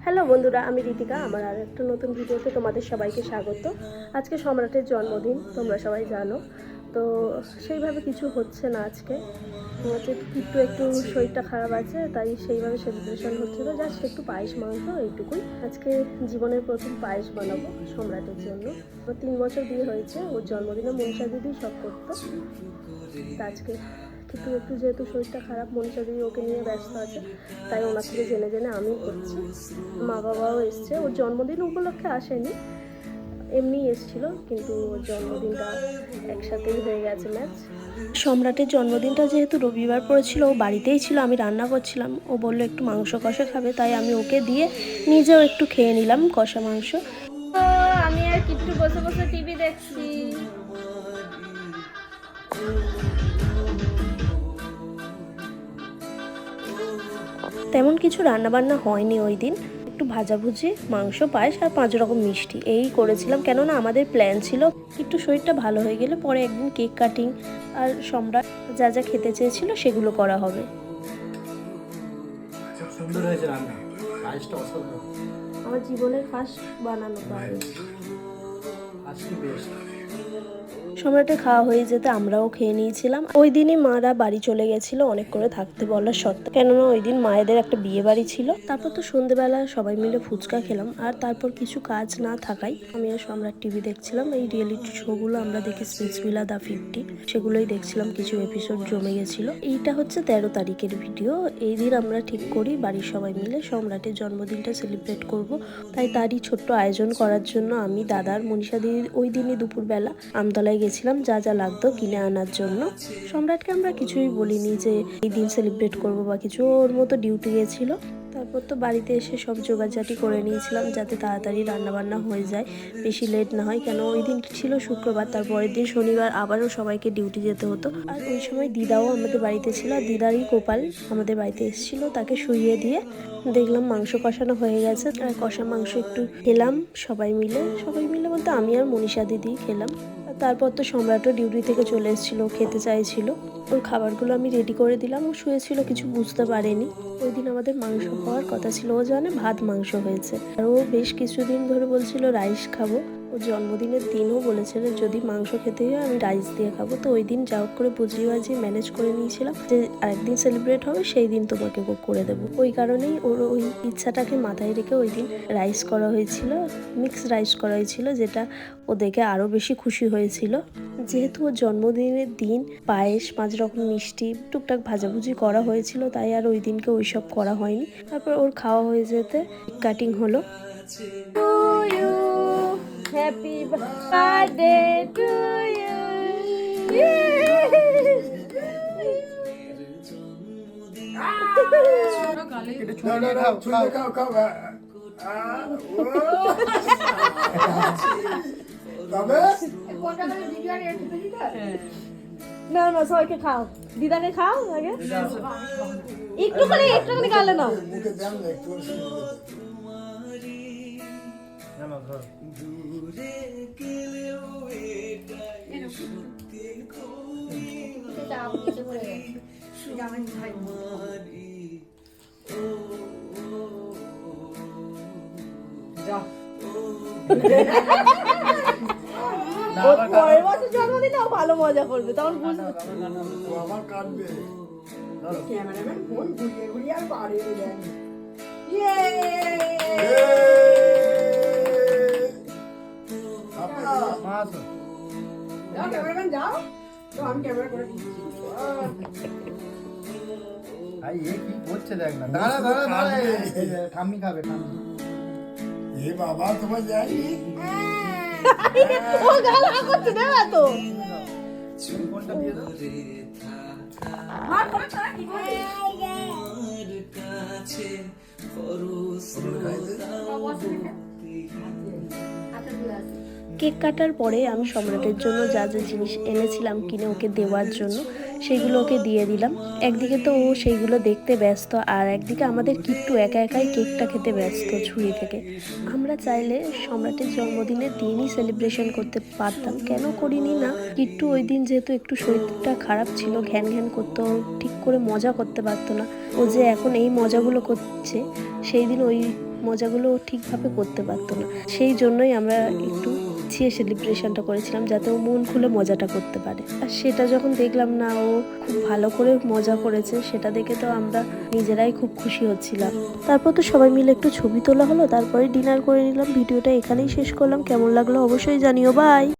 Hello বন্ধুরা, আমি রিতিকা। আমার আর একটা নতুন ভিডিওতে তোমাদের সবাইকে স্বাগত। আজকে সম্রাটের জন্মদিন, তোমরা সবাই জানো। তো সেইভাবে কিছু হচ্ছে না আজকে। হচ্ছে একটু একটু শরীরটা খারাপ আছে, তাই সেইভাবে সেলিব্রেশন হচ্ছে না। জাস্ট একটু পায়েস মাংস, এইটুকুই। আজকে জীবনের প্রথম পায়েস বানাবো সম্রাটের জন্য। 3 বছর বিয়ে হয়েছে, ওর জন্মদিনে মনীষা দিদি সব করতো। তা আজকে একটু একটু যেহেতু শরীরটা খারাপ, মনীষা দিদি ওকে নিয়ে ব্যস্ত আছে, তাই ওনার থেকে জেনে জেনে আমি করছি। মা বাবাও এসছে, ওর জন্মদিন উপলক্ষে আসেনি, এমনি এসছিল, কিন্তু ওর জন্মদিনটা একসাথেই হয়ে গেছে ম্যাচ। সম্রাটের জন্মদিনটা যেহেতু রবিবার পড়েছিল, ও বাড়িতেই ছিল, আমি রান্না করছিলাম। ও বললো একটু মাংস কষা খাবে, তাই আমি ওকে দিয়ে নিজেও একটু খেয়ে নিলাম কষা মাংস। আমি আর কিট্টু বসে বসে টিভি দেখছি। তেমন কিছু রান্নাবান্না হয়নি ওই দিন। একটু ভাজাভুজি, মাংস, পায়েস আর 5 রকম মিষ্টি এই করেছিলাম, কেননা আমাদের প্ল্যান ছিল একটু শরীরটা ভালো হয়ে গেলে পরে একদিন কেক কাটিং আর সম্রাট যা যা খেতে চেয়েছিল সেগুলো করা হবে। সুন্দর হয়েছে রান্না, পায়েসটা অসাধারণ। আমার জীবনের ফার্স্ট বানানো পায়েস। আজকে বেস্ট। সম্রাটের খাওয়া হয়ে যেতে আমরাও খেয়ে নিয়েছিলাম। ওই দিনই মারা বাড়ি চলে গেছিল অনেক করে থাকতে বলার সত্ত্বেও, কেননা ওই দিন মায়েদের একটা বিয়ে বাড়ি ছিল। তারপর তো সন্ধ্যেবেলা সবাই মিলে ফুচকা খেলাম, আর তারপর কিছু কাজ না থাকায় আমি আর সম্রাট টিভি দেখছিলাম। এই রিয়েলিটি শোগুলো আমরা দেখি, স্পিটসভিলা, দ্য 50, সেগুলোই দেখছিলাম। কিছু এপিসোড জমে গেছিল। এইটা হচ্ছে 13 তারিখের ভিডিও। এই দিন আমরা ঠিক করি বাড়ির সবাই মিলে সম্রাটের জন্মদিনটা সেলিব্রেট করব। তাই তারই ছোট্ট আয়োজন করার জন্য আমি, দাদার, মনীষা দিদির ওই দিনই দুপুরবেলা আমতলায় গেছিলাম যা যা লাগতো কিনে আনার জন্য। সম্রাটকে আমরা কিছুই বলিনি যে এই দিন সেলিব্রেট করবো বা কিছু, ওর মতো ডিউটি গেছিল। তারপর তো বাড়িতে এসে সব জোগাড়জাটি করে নিয়েছিলাম যাতে তাড়াতাড়ি রান্নাবান্না হয়ে যায়, বেশি লেট না হয়, কেন ওই দিন ছিল শুক্রবার, তারপরের দিন শনিবার আবারও সবাইকে ডিউটি যেতে হতো। আর ওই সময় দিদাও আমাদের বাড়িতে ছিল, আর দিদারই গোপাল আমাদের বাড়িতে এসেছিল, তাকে শুইয়ে দিয়ে দেখলাম মাংস কষানো হয়ে গেছে। আর কষা মাংস একটু খেলাম সবাই মিলে বলতে আমি আর মনীষা দিদি খেলাম। তারপর তো সম্রাটও ডিউটি থেকে চলে এসেছিলো, খেতে চাইছিল। ওর খাবারগুলো আমি রেডি করে দিলাম। ও শুয়েছিল, কিছু বুঝতে পারেনি। ওই দিন আমাদের মাংস হওয়ার কথা ছিল, ও জানে ভাত মাংস হয়েছে। আর ও বেশ কিছুদিন ধরে বলছিল রাইস খাবো। ও জন্মদিনের দিনও বলেছিল যদি মাংস খেতে হয় আমি রাইস দিয়ে খাবো। তো ওই দিন যা হোক করে বুঝিয়ে বাজিয়ে ম্যানেজ করে নিয়েছিলাম যে আরেকদিন সেলিব্রেট হবে, সেই দিন তোমাকে কুক করে দেবো। ওই কারণেই ওর ওই ইচ্ছাটাকে মাথায় রেখে ওই দিন রাইস করা হয়েছিল, মিক্স রাইস করা হয়েছিল, যেটা ও দেখে আরও বেশি খুশি হয়েছিল। যেহেতু ওর জন্মদিনের দিন পায়েস, 5 রকম মিষ্টি, টুকটাক ভাজাভুজি করা হয়েছিল, তাই আর ওই দিনকে ওইসব করা হয়নি। তারপর ওর খাওয়া হয়ে যেতে কাটিং হলো। Happy birthday to you. না না, সবাইকে খাও, দিদাকে খাও আগে, একটুখানি গালে নাও। পরের বছর জন্মদিনে ভালো মজা করবে, তখন বুঝবে। আমার কাটবে ক্যামেরাম্যান ফোন ঘুরিয়ে ঘুরিয়ে আর পারে দেন। ক্যামেরাম্যান যাও, তো আমি ক্যামেরা করে দিচ্ছি। কি করছে দেখ না, দাঁড়া দাঁড়া দাঁড়া, ঠাম্মি খাবে, ঠাম্মি। এ বাবা তোমার যায়নি, ও গাল হা করতে দেবে তো। ফোনটা দিয়ে দাও। হাত ধরে ছাড়া কি করে? কেক কাটার পরে আমি সম্রাটের জন্য যা যা জিনিস এনেছিলাম কিনে ওকে দেওয়ার জন্য সেইগুলো ওকে দিয়ে দিলাম। একদিকে তো ও সেইগুলো দেখতে ব্যস্ত, আর একদিকে আমাদের কিট্টু একা একাই কেকটা খেতে ব্যস্ত ছুরি থেকে। আমরা চাইলে সম্রাটের জন্মদিনের দিনই সেলিব্রেশন করতে পারতাম, কেন করিনি না। কিট্টু ওই দিন যেহেতু একটু শরীরটা খারাপ ছিল, ঘ্যান ঘ্যান করতো, ঠিক করে মজা করতে পারতো না। ও যে এখন এই মজাগুলো করছে, সেই দিন ওই মজাগুলো ঠিকভাবে করতে পারতো না। সেই জন্যই আমরা একটু পিছিয়ে সেলিব্রেশনটা করেছিলাম, যাতে ও মন খুলে মজাটা করতে পারে। আর সেটা যখন দেখলাম না ও খুব ভালো করে মজা করেছে, সেটা দেখে তো আমরা নিজেরাই খুব খুশি হচ্ছিলাম। তারপর তো সবাই মিলে একটু ছবি তোলা হলো, তারপরে ডিনার করে নিলাম। ভিডিওটা এখানেই শেষ করলাম। কেমন লাগলো অবশ্যই জানিও। বাই।